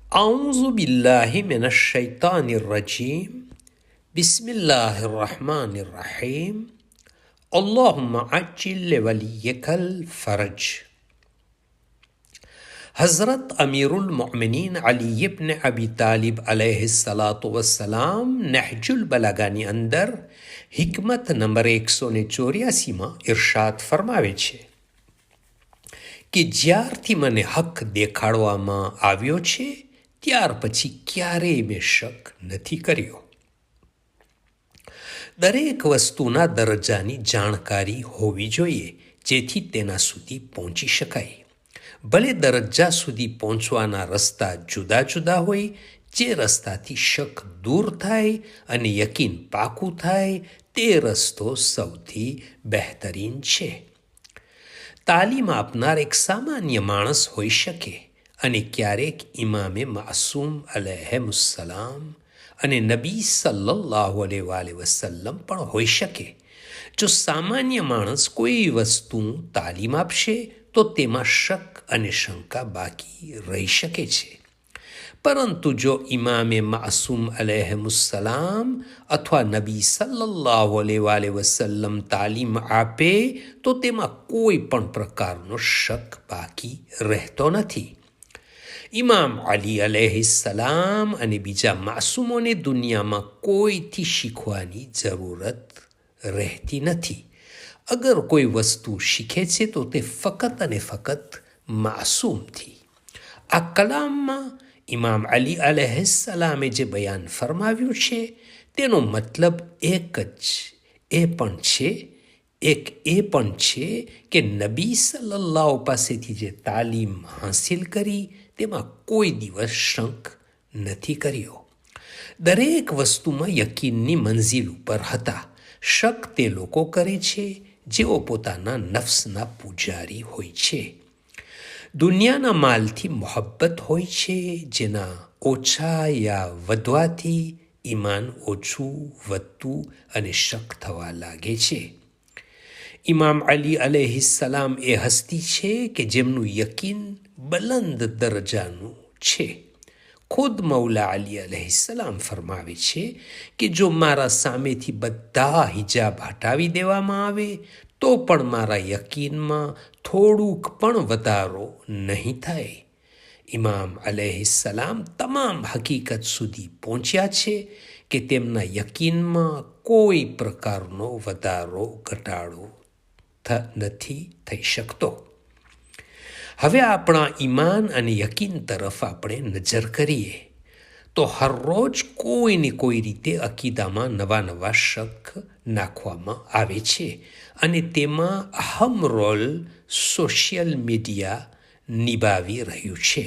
أعوذ بالله من الشيطان الرجيم بسم الله الرحمن الرحيم اللهم عجل لوليك الفرج. हज़रत अमीरुल मोमिनीन अली इब्न अबी तालिब अलैहिस्सलातु वस्सलाम नहजुल બલાગાની અંદર હિકમત નંબર 184માં ઇરશાદ ફરમાવે છે કે જ્યારથી મને હક દેખાડવામાં આવ્યો છે ત્યાર પછી ક્યારેય મેં શક નથી કર્યો. દરેક વસ્તુના દરજ્જાની જાણકારી હોવી જોઈએ જેથી તેના સુધી પહોંચી શકાય. ભલે દરજ્જા સુધી પહોંચવાના રસ્તા જુદા જુદા હોય, જે રસ્તાથી શક દૂર થાય અને યકીન પાકું થાય તે રસ્તો સૌથી બહેતરીન છે. તાલીમ આપનાર એક સામાન્ય માણસ હોઈ શકે અને ક્યારેક ઇમામે માસૂમ અલૈહિસ્સલામ અને નબી સલ્લલ્લાહુ અલૈહિ વસલ્લમ પણ હોઈ શકે. જો સામાન્ય માણસ કોઈ વસ્તુ તાલીમ આપશે તો તેમાં શક અને શંકા બાકી રહી શકે છે. પરંતુ જો ઇમામે માસૂમ અલૈહિસ્સલામ અથવા નબી સલ્લલ્લાહુ અલૈહિ વસલ્લમ તાલીમ આપે તો તેમાં કોઈ પણ પ્રકારનો શક બાકી રહેતો નથી. ઇમામ અલી અલૈહિસ્સલામ અને બીજા માસૂમોને દુનિયામાં કોઈથી શીખવાની જરૂરત રહેતી નથી. અગર કોઈ વસ્તુ શીખે છે તો તે ફકત અને ફકત માસૂમથી. આ કલામમાં ઇમામ અલી અલૈહિસ્સલામે જે બયાન ફરમાવ્યું છે તેનો મતલબ એ પણ છે કે નબી સલ્લલ્લાહુ પાસેથી જે તાલીમ હાંસિલ કરી તેમાં કોઈ દિવસ શંક નથી કર્યો. દરેક વસ્તુમાં યકીનની મંઝિલ ઉપર હતા. શક તે લોકો કરે છે જેઓ પોતાના નફ્સના પૂજારી હોય છે. દુનિયાના માલથી મોહબ્બત હોય છે, જેના ઓછા યા વધવાથી ઈમાન ઓછું, વધતું અને શક થવા લાગે છે. ઇમામ અલી અલૈહિસ્સલામ એ હસ્તી છે કે જેમનું યકીન બલંદ દરજાનું છે. ખુદ મૌલા અલી અલૈહિસ્સલામ ફરમાવે છે કે જો મારા સામેથી બધા હિજાબ હટાવી દેવામાં આવે તો પણ મારા યકીનમાં થોડુંક પણ વધારો નહીં થાય. ઇમામ અલૈહિસ્સલામ તમામ હકીકત સુધી પહોંચ્યા છે કે તેમના યકીનમાં કોઈ પ્રકારનો વધારો ઘટાડો નથી થઈ શકતો. હવે આપણા ઈમાન અને યકીન તરફ આપણે નજર કરીએ તો હરરોજ કોઈને કોઈ રીતે અકીદામાં નવા શક નાખવામાં આવે છે અને તેમાં અહમ રોલ સોશિયલ મીડિયા નિભાવી રહ્યું છે.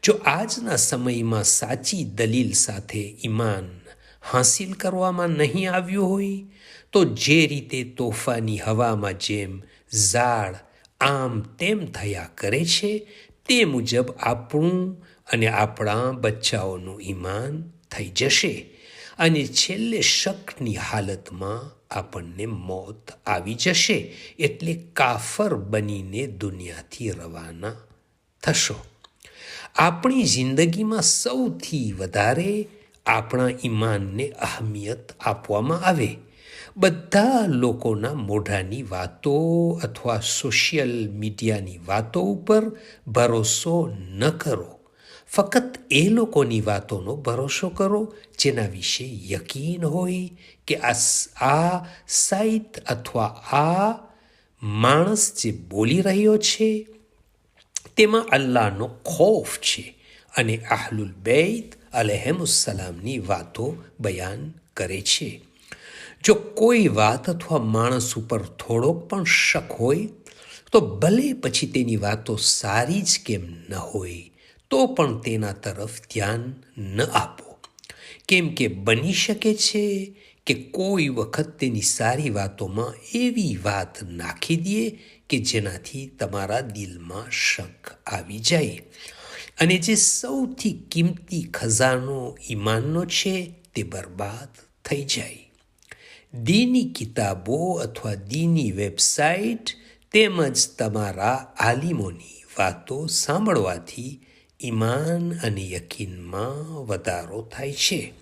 જો આજના સમયમાં સાચી દલીલ સાથે ઈમાન હાંસિલ કરવામાં નહીં આવ્યું હોય તો જે રીતે તોફાની હવામાં જેમ ઝાડ આમ તેમ થયા કરે છે તે મુજબ આપણું અને આપણા બચ્ચાઓનું ઈમાન થઈ જશે અને છેલ્લે શકની હાલતમાં આપણને મોત આવી જશે, એટલે કાફર બનીને દુનિયાથી રવાના થશો. આપણી જિંદગીમાં સૌથી વધારે આપણા ઈમાનને અહમિયત આપવામાં આવે. બધા લોકોના મોઢાની વાતો અથવા સોશિયલ મીડિયાની વાતો ઉપર ભરોસો ન કરો. ફક્ત એ લોકોની વાતોનો ભરોસો કરો જેના વિશે યકીન હોય કે આ સાઇટ અથવા આ માણસ જે બોલી રહ્યો છે તેમાં અલ્લાહનો ખૌફ છે અને અહલુલ બૈત અલૈહિસ્સલામની વાતો બયાન કરે છે. જો કોઈ વાત અથવા માણસ ઉપર થોડોક પણ શક હોય તો ભલે પછી તેની વાતો સારી જ કેમ ન હોય તો પણ તેના તરફ ધ્યાન ન આપો, કેમ કે બની શકે છે કે કોઈ વખત તેની સારી વાતોમાં એવી વાત નાખી દે કે જેનાથી તમારા દિલમાં શક આવી જાય અને જે સૌથી કિંમતી ખજાનો ઈમાનનો છે તે બરબાદ થઈ જાય. દીની કિતાબો અથવા દીની વેબસાઇટ તેમજ તમારા આલિમોની વાતો સાંભળવાથી ઈમાન અને યકીનમાં વધારો થાય છે.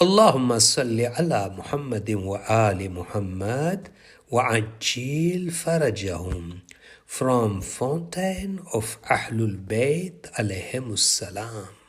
અલ્લાહુમ્મા સલ્લી અલા મુહમ્મદિન વ આલી મુહમ્મદ વ અજ્જીલ ફરજહુમ. From Fountain of Ahlul Bayt alayhimus salam.